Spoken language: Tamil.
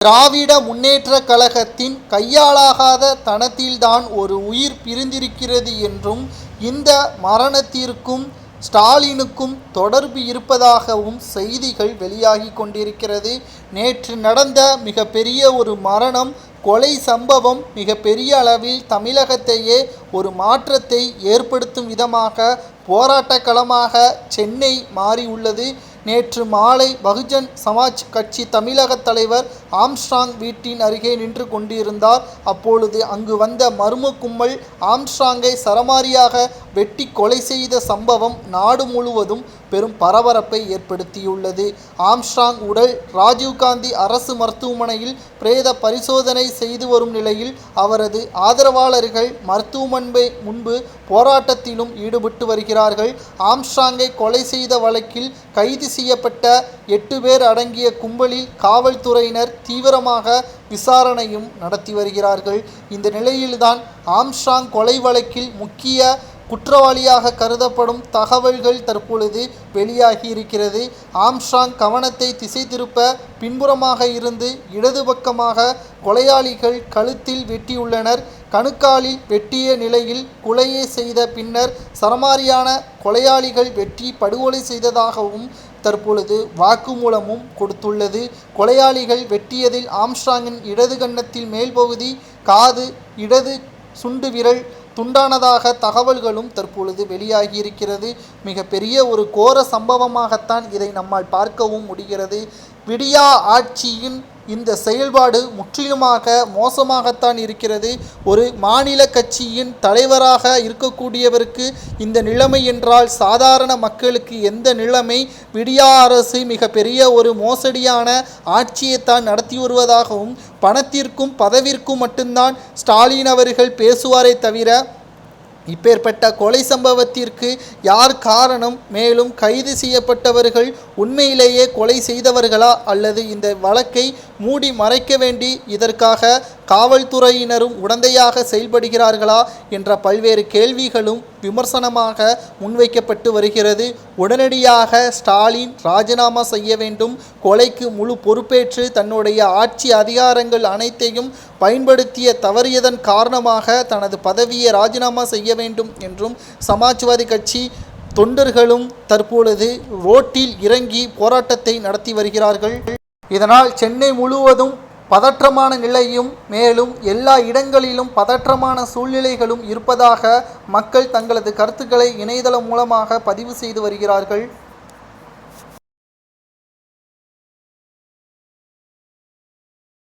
திராவிட முன்னேற்றக் கழகத்தின் கையாலாகாத தனத்தில்தான் ஒரு உயிர் பிரிந்திருக்கிறது என்றும், இந்த மரணத்திற்கும் ஸ்டாலினுக்கும் தொடர்பு இருப்பதாகவும் செய்திகள் வெளியாகி கொண்டிருக்கிறது. நேற்று நடந்த மிகப்பெரிய ஒரு மரணம், கொலை சம்பவம் மிகப்பெரிய அளவில் தமிழகத்தையே ஒரு மாற்றத்தை ஏற்படுத்தும் விதமாக போராட்ட களமாக சென்னை மாறியுள்ளது. நேற்று மாலை பகுஜன் சமாஜ் கட்சி தமிழக தலைவர் ஆம்ஸ்ட்ராங் வீட்டின் அருகே நின்று கொண்டிருந்தார். அப்பொழுது அங்கு வந்த மர்ம கும்பல் ஆம்ஸ்ட்ராங்கை சரமாரியாக வெட்டி கொலை செய்த சம்பவம் நாடு முழுவதும் பெரும் பரபரப்பை ஏற்படுத்தியுள்ளது. ஆம்ஸ்ட்ராங் உடல் ராஜீவ்காந்தி அரசு மருத்துவமனையில் பிரேத பரிசோதனை செய்து வரும் நிலையில், அவரது ஆதரவாளர்கள் மருத்துவமனை முன்பு போராட்டத்திலும் ஈடுபட்டு வருகிறார்கள். ஆம்ஸ்ட்ராங்கை கொலை செய்த வழக்கில் கைது செய்யப்பட்ட 8 பேர் அடங்கிய கும்பலில் காவல்துறையினர் தீவிரமாக விசாரணையும் நடத்தி வருகிறார்கள். இந்த நிலையில்தான் ஆம்ஸ்ட்ராங் கொலை வழக்கில் முக்கிய குற்றவாளியாக கருதப்படும் தகவல்கள் தற்பொழுது வெளியாகி இருக்கிறது. ஆம்ஸ்ட்ராங் கவனத்தை திசை திருப்ப பின்புறமாக இருந்து இடது பக்கமாக கொலையாளிகள் கழுத்தில் வெட்டியுள்ளனர். கணுக்காலில் வெட்டிய நிலையில் கொலையை செய்த பின்னர் சரமாரியான கொலையாளிகள் வெட்டி படுகொலை செய்ததாகவும் தற்பொழுது வாக்குமூலமும் கொடுத்துள்ளது. கொலையாளிகள் வெட்டியதில் ஆம்ஸ்ட்ராங்கின் இடது கன்னத்தில் மேல் பகுதி, காது, இடது சுண்டு விரல் துண்டானதாக தகவல்களும் தற்பொழுது வெளியாகியிருக்கிறது. மிகப்பெரிய ஒரு கோர சம்பவமாகத்தான் இதை நம்மால் பார்க்கவும் முடிகிறது. விடியா ஆட்சியின் இந்த செயல்பாடு முற்றிலுமாக மோசமாகத்தான் இருக்கிறது. ஒரு மாநில கட்சியின் தலைவராக இருக்கக்கூடியவருக்கு இந்த நிலைமை என்றால் சாதாரண மக்களுக்கு எந்த நிலைமை? விடியா அரசு மிகப்பெரிய ஒரு மோசடியான ஆட்சியைத்தான் நடத்தி வருவதாகவும், பணத்திற்கும் பதவிற்கும் மட்டும்தான் ஸ்டாலின் அவர்கள் பேசுவாரே தவிர, இப்பேற்பட்ட கொலை சம்பவத்திற்கு யார் காரணம்? மேலும் கைது செய்யப்பட்டவர்கள் உண்மையிலேயே கொலை செய்தவர்களா, அல்லது இந்த வழக்கை மூடி மறைக்க வேண்டி இதற்காக காவல்துறையினரும் உடந்தையாக செயல்படுகிறார்களா என்ற பல்வேறு கேள்விகளும் விமர்சனமாக முன்வைக்கப்பட்டு வருகிறது. உடனடியாக ஸ்டாலின் ராஜினாமா செய்ய வேண்டும். கொலைக்கு முழு பொறுப்பேற்று தன்னுடைய ஆட்சி அதிகாரங்கள் அனைத்தையும் பயன்படுத்திய தவறியதன் காரணமாக தனது பதவியை ராஜினாமா செய்ய வேண்டும் என்றும் சமாஜ்வாதி கட்சி தொண்டர்களும் தற்பொழுது ரோட்டில் இறங்கி போராட்டத்தை நடத்தி வருகிறார்கள். இதனால் சென்னை முழுவதும் பதற்றமான நிலையும், மேலும் எல்லா இடங்களிலும் பதற்றமான சூழ்நிலைகளும் இருப்பதாக மக்கள் தங்களது கருத்துக்களை இணையதளம் மூலமாக பதிவு செய்து வருகிறார்கள்.